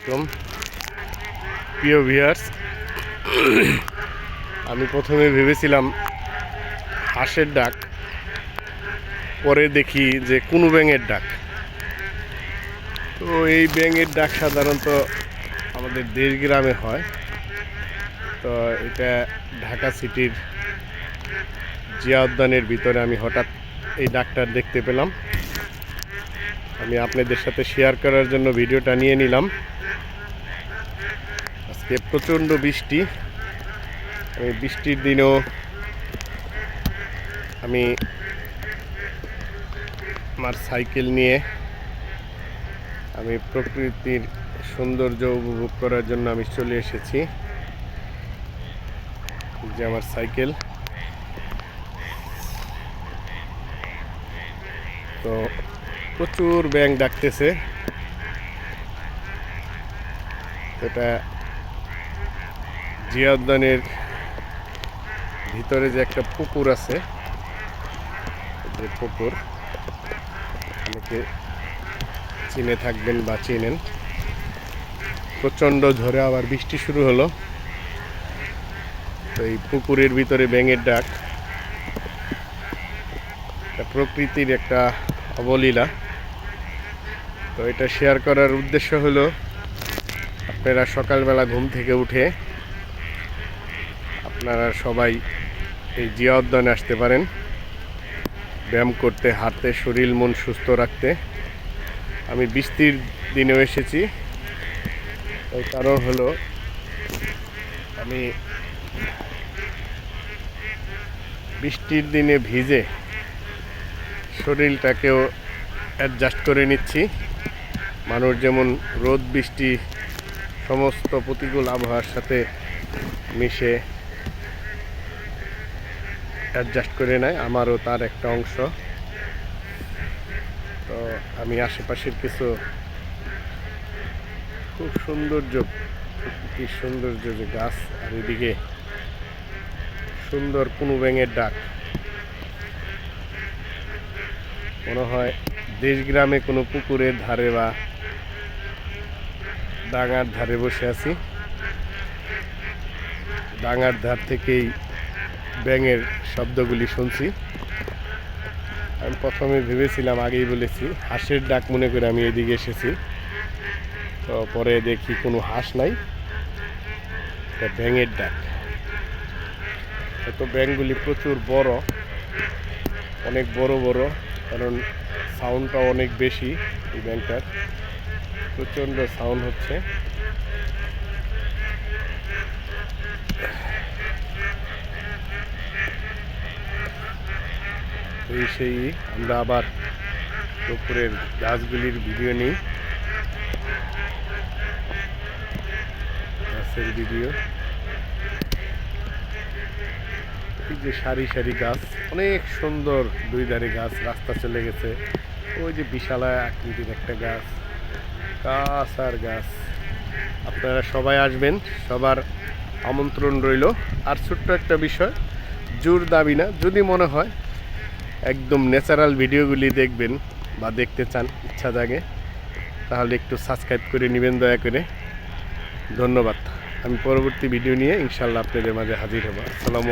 কম প্রিয় ভিউয়ার্স, আমি প্রথমে ভেবেছিলাম হাঁসের ডাক, পরে দেখি যে কোনো ব্যাঙের ডাক। তো এই ব্যাঙের ডাক সাধারণত আমাদের দেশ গ্রামে হয়। তো এটা ঢাকা সিটির জিয়া উদ্যানের ভিতরে আমি হঠাৎ এই ডাকটা দেখতে পেলাম। আমি আপনাদের সাথে শেয়ার করার জন্য ভিডিওটা নিয়ে নিলাম। আজকে প্রচণ্ড বৃষ্টি, এই বৃষ্টির দিনেও আমি আমার সাইকেল নিয়ে আমি প্রকৃতির সৌন্দর্য উপভোগ করার জন্য আমি চলে এসেছি। যে আমার সাইকেল, তো প্রচুর ব্যাঙ ডাকতেছে। এটা জিয়া উদ্যানের ভিতরে যে একটা পুকুর আছে, যে পুকুর অনেকে চিনে থাকবেন বা চিনেন। প্রচণ্ড ঝড়ে আবার বৃষ্টি শুরু হলো, তো এই পুকুরের ভিতরে ব্যাঙের ডাক প্রকৃতির একটা অবলীলা। তো এটা শেয়ার করার উদ্দেশ্য হলো, আপনারা সকালবেলা ঘুম থেকে উঠে আপনারা সবাই এই জিয়া উদ্যানে আসতে পারেন, ব্যায়াম করতে, হাঁটতে, শরীর মন সুস্থ রাখতে। আমি বৃষ্টির দিনেও এসেছি, তার কারণ হলো আমি বৃষ্টির দিনে ভিজে শরীরটাকেও অ্যাডজাস্ট করে নিচ্ছি। মানুষ যেমন রোদ বৃষ্টি সমস্ত প্রতিকূল আবহাওয়ার সাথে মিশে অ্যাডজাস্ট করে নেয়, আমারও তার একটা অংশ। তো আমি আশেপাশের কিছু খুব প্রকৃতির সৌন্দর্য যে গাছ, আর এদিকে সুন্দর কোনো ব্যাঙের ডাক, মনে হয় দেশ গ্রামে কোনো পুকুরের ধারে বা ডাঙার ধারে বসে আছি। ডাঙার ধার থেকেই ব্যাঙের শব্দগুলি শুনছি। আমি প্রথমে ভেবেছিলাম, আগেই বলেছি, হাঁসের ডাক মনে করে আমি এদিকে এসেছি। তো পরে দেখি কোনো হাঁস নাই, ব্যাঙের ডাক। তো ব্যাঙগুলি প্রচুর বড়, অনেক বড় বড়, কারণ সাউন্ডটা অনেক বেশি। এই ব্যাঙটার প্রচণ্ড সাউন্ড হচ্ছে। সেই আমরা আবার পুকুরের গাছগুলির ভিডিও নিই, গাছের ভিডিও। এই যে সারি সারি গাছ, অনেক সুন্দর, দুই ধারে গাছ, রাস্তা চলে গেছে। ওই যে বিশাল আকৃতির একটা গাছ, গাছ আর গাছ। আপনারা সবাই আসবেন, সবার আমন্ত্রণ রইল। আর ছোট্ট একটা বিষয়, জোর দাবি না, যদি মনে হয় একদম ন্যাচারাল ভিডিওগুলি দেখবেন বা দেখতে চান, ইচ্ছা জাগে, তাহলে একটু সাবস্ক্রাইব করে নেবেন দয়া করে। ধন্যবাদ। আমি পরবর্তী ভিডিও নিয়ে ইনশাল্লাহ আপনাদের মাঝে হাজির হব। আসসালামু